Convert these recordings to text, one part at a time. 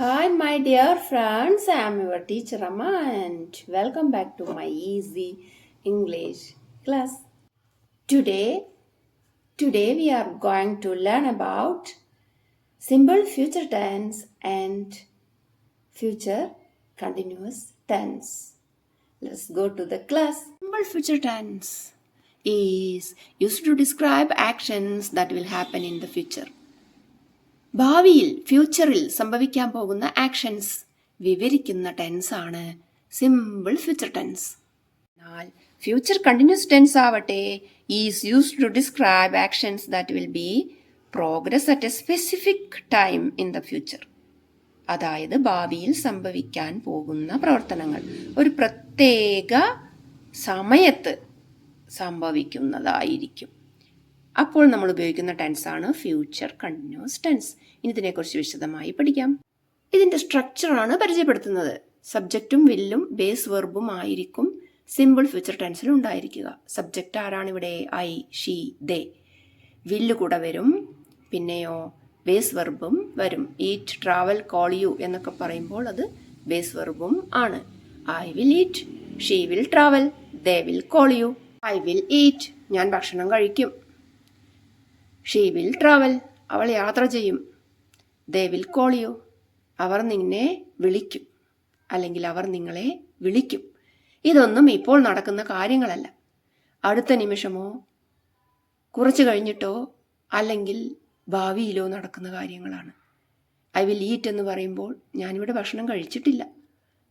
Hi, my dear friends. I am your teacher Amma, and welcome back to my easy English class. Today, today we are going to learn about simple future tense and future continuous tense. Let's go to the class. Simple future tense is used to describe actions that will happen in the future. ഭാവിയിൽ ഫ്യൂച്ചറിൽ സംഭവിക്കാൻ പോകുന്ന actions വിവരിക്കുന്ന tense ആണ് simple future tense. എന്നാൽ future continuous tense ആവട്ടെ is used to describe actions that will be progress at a specific time in the future. അതായത് ഭാവിയിൽ സംഭവിക്കാൻ പോകുന്ന പ്രവർത്തനങ്ങൾ ഒരു പ്രത്യേക സമയത്ത് സംഭവിക്കുന്നതായിരിക്കും. അപ്പോൾ നമ്മൾ ഉപയോഗിക്കുന്ന ടെൻസാണ് ഫ്യൂച്ചർ കണ്ടിന്യൂസ് ടെൻസ്. ഇനി ഇതിനെക്കുറിച്ച് വിശദമായി പഠിക്കാം. ഇതിൻ്റെ സ്ട്രക്ചറാണ് പരിചയപ്പെടുത്തുന്നത്. സബ്ജക്റ്റും വില്ലും ബേസ് വെർബും ആയിരിക്കും സിമ്പിൾ ഫ്യൂച്ചർ ടെൻസിൽ ഉണ്ടായിരിക്കുക. സബ്ജക്റ്റ് ആരാണ് ഇവിടെ? ഐ, ഷീ, ദേ. വില്ല് കൂടെ വരും. പിന്നെയോ ബേസ് വെർബും വരും. ഈറ്റ്, ട്രാവൽ, കോൾ യു എന്നൊക്കെ പറയുമ്പോൾ അത് ബേസ് വെർബും ആണ്. I will eat, she will travel, they will call U. I will eat, ഞാൻ ഭക്ഷണം കഴിക്കും. ഷീ വിൽ ട്രാവൽ, അവൾ യാത്ര ചെയ്യും. ദേ വിൽ കോൾ യു, അവർ നിന്നെ വിളിക്കും, അല്ലെങ്കിൽ അവർ നിങ്ങളെ വിളിക്കും. ഇതൊന്നും ഇപ്പോൾ നടക്കുന്ന കാര്യങ്ങളല്ല. അടുത്ത നിമിഷമോ കുറച്ച് കഴിഞ്ഞിട്ടോ അല്ലെങ്കിൽ ഭാവിയിലോ നടക്കുന്ന കാര്യങ്ങളാണ്. ഐ വിൽ ഈറ്റ് എന്ന് പറയുമ്പോൾ ഞാനിവിടെ ഭക്ഷണം കഴിച്ചിട്ടില്ല,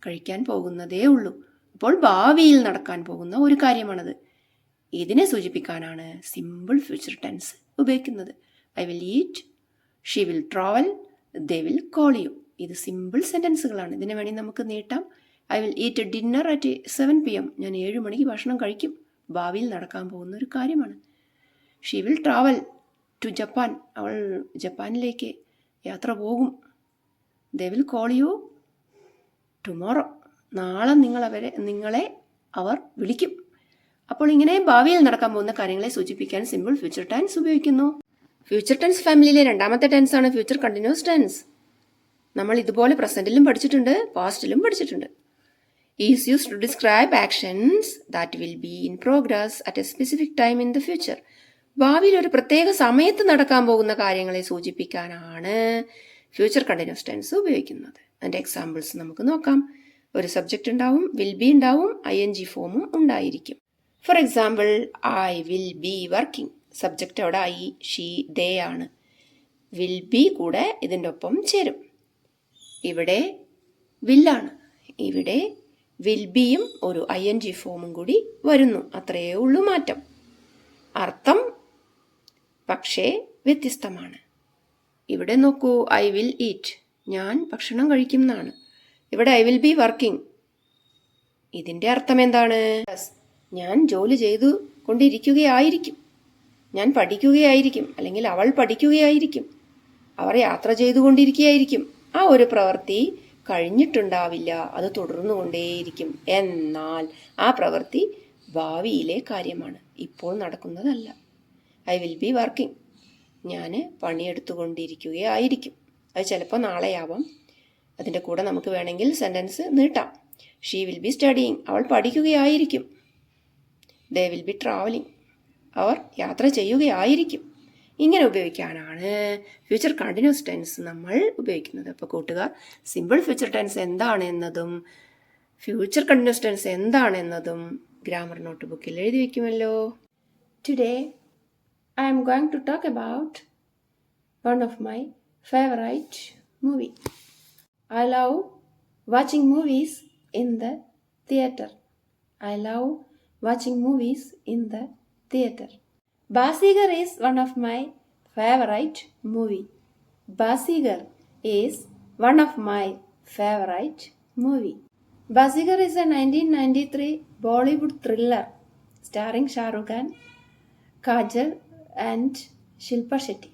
കഴിക്കാൻ പോകുന്നതേ ഉള്ളൂ. അപ്പോൾ ഭാവിയിൽ നടക്കാൻ പോകുന്ന ഒരു കാര്യമാണത്. ഇതിനെ സൂചിപ്പിക്കാനാണ് സിമ്പിൾ ഫ്യൂച്ചർ ടെൻസ് ഉപയോഗിക്കുന്നത്. I will eat, she will travel, they will call you. ഇത് സിമ്പിൾ സെൻറ്റൻസുകളാണ്. ഇതിനെ വേണമെങ്കിൽ നമുക്ക് നീട്ടാം. I will eat dinner at 7 PM. ഞാൻ 7 മണിക്ക് ഭക്ഷണം കഴിക്കും. ഭാവിയിൽ നടക്കാൻ പോകുന്ന ഒരു കാര്യമാണ്. She will travel to Japan. അവൾ ജപ്പാനിലേക്ക് യാത്ര പോകും. They will call you tomorrow. നാളെ നിങ്ങളെ അവർ വിളിക്കും. അപ്പോൾ ഇങ്ങനെ ഭാവിയിൽ നടക്കാൻ പോകുന്ന കാര്യങ്ങളെ സൂചിപ്പിക്കാൻ സിമ്പിൾ ഫ്യൂച്ചർ ടെൻസ് ഉപയോഗിക്കുന്നു. ഫ്യൂച്ചർ ടെൻസ് ഫാമിലിയിലെ രണ്ടാമത്തെ ടെൻസ് ആണ് ഫ്യൂച്ചർ കണ്ടിന്യൂസ് ടെൻസ്. നമ്മൾ ഇതുപോലെ പ്രസന്റിലും പഠിച്ചിട്ടുണ്ട്, പാസ്റ്റിലും പഠിച്ചിട്ടുണ്ട്. Is used to describe actions that will be in progress at a specific time in the future. ഭാവിയിൽ ഒരു പ്രത്യേക സമയത്ത് നടക്കാൻ പോകുന്ന കാര്യങ്ങളെ സൂചിപ്പിക്കാനാണ് ഫ്യൂച്ചർ കണ്ടിന്യൂസ് ടെൻസ് ഉപയോഗിക്കുന്നത്. അതിൻ്റെ എക്സാമ്പിൾസ് നമുക്ക് നോക്കാം. ഒരു സബ്ജക്റ്റ് ഉണ്ടാവും, വിൽ ബി ഉണ്ടാവും, ING ഫോമും ഉണ്ടായിരിക്കും. For example, I will be working. Subject അവിടെ ഐ, ഷീ, ദേ ആണ്. വിൽ ബി കൂടെ ഇതിൻ്റെ ഒപ്പം ചേരും. ഇവിടെ വില്ലാണ്, ഇവിടെ വിൽ ബിയും ഒരു ING ഫോമും കൂടി വരുന്നു. അത്രയേ ഉള്ളൂ മാറ്റം. അർത്ഥം പക്ഷേ വ്യത്യസ്തമാണ്. ഇവിടെ നോക്കൂ, ഐ വിൽ ഈറ്റ്, ഞാൻ ഭക്ഷണം കഴിക്കും എന്നാണ്. ഇവിടെ ഐ വിൽ ബി വർക്കിംഗ്. ഇതിൻ്റെ അർത്ഥം എന്താണ്? ഞാൻ ജോലി ചെയ്തു കൊണ്ടിരിക്കുകയായിരിക്കും, ഞാൻ പഠിക്കുകയായിരിക്കും, അല്ലെങ്കിൽ അവൾ പഠിക്കുകയായിരിക്കും, അവർ യാത്ര ചെയ്തുകൊണ്ടിരിക്കുകയായിരിക്കും. ആ ഒരു പ്രവൃത്തി കഴിഞ്ഞിട്ടുണ്ടാവില്ല, അത് തുടർന്നുകൊണ്ടേയിരിക്കും. എന്നാൽ ആ പ്രവൃത്തി ഭാവിയിലെ കാര്യമാണ്, ഇപ്പോൾ നടക്കുന്നതല്ല. ഐ വിൽ ബി വർക്കിംഗ്, ഞാൻ പണിയെടുത്തുകൊണ്ടിരിക്കുകയായിരിക്കും. അത് ചിലപ്പോൾ നാളെയാവാം. അതിൻ്റെ കൂടെ നമുക്ക് വേണമെങ്കിൽ സെൻറ്റൻസ് നീട്ടാം. ഷീ വിൽ ബി സ്റ്റഡിയിങ്, അവൾ പഠിക്കുകയായിരിക്കും. ദേ വിൽ ബി ട്രാവലിംഗ്, അവർ യാത്ര ചെയ്യുകയായിരിക്കും. ഇങ്ങനെ ഉപയോഗിക്കാനാണ് ഫ്യൂച്ചർ കണ്ടിന്യൂസ് ടെൻസ് നമ്മൾ ഉപയോഗിക്കുന്നത്. അപ്പോൾ കൂട്ടുകാർ, സിമ്പിൾ ഫ്യൂച്ചർ ടെൻസ് എന്താണെന്നതും ഫ്യൂച്ചർ കണ്ടിന്യൂസ് ടെൻസ് എന്താണെന്നതും ഗ്രാമർ നോട്ട് ബുക്കിൽ എഴുതി വയ്ക്കുമല്ലോ. Today I am going to talk about one of my favorite movie. I love watching movies in the theater. I love watching movies in the theater. Basigar is one of my favorite movie. Basigar is one of my favorite movie. Basigar is a 1993 Bollywood thriller starring Shah Rukh Khan, Kajal and Shilpa Shetty.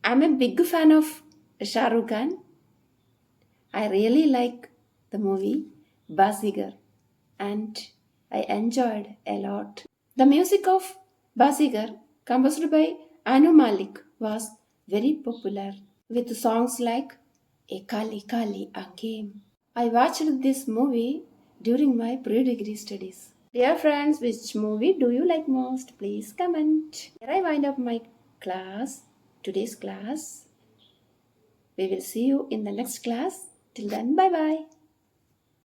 I'm a big fan of Shah Rukh Khan. I really like the movie Basigar and I enjoyed a lot. The music of Basigar, composed by Anu Malik, was very popular with songs like A Kali Kali a game. I watched this movie during my pre-degree studies. Dear friends, which movie do you like most? Please comment. Here I wind up my class, today's class. We will see you in the next class. Till then, bye bye.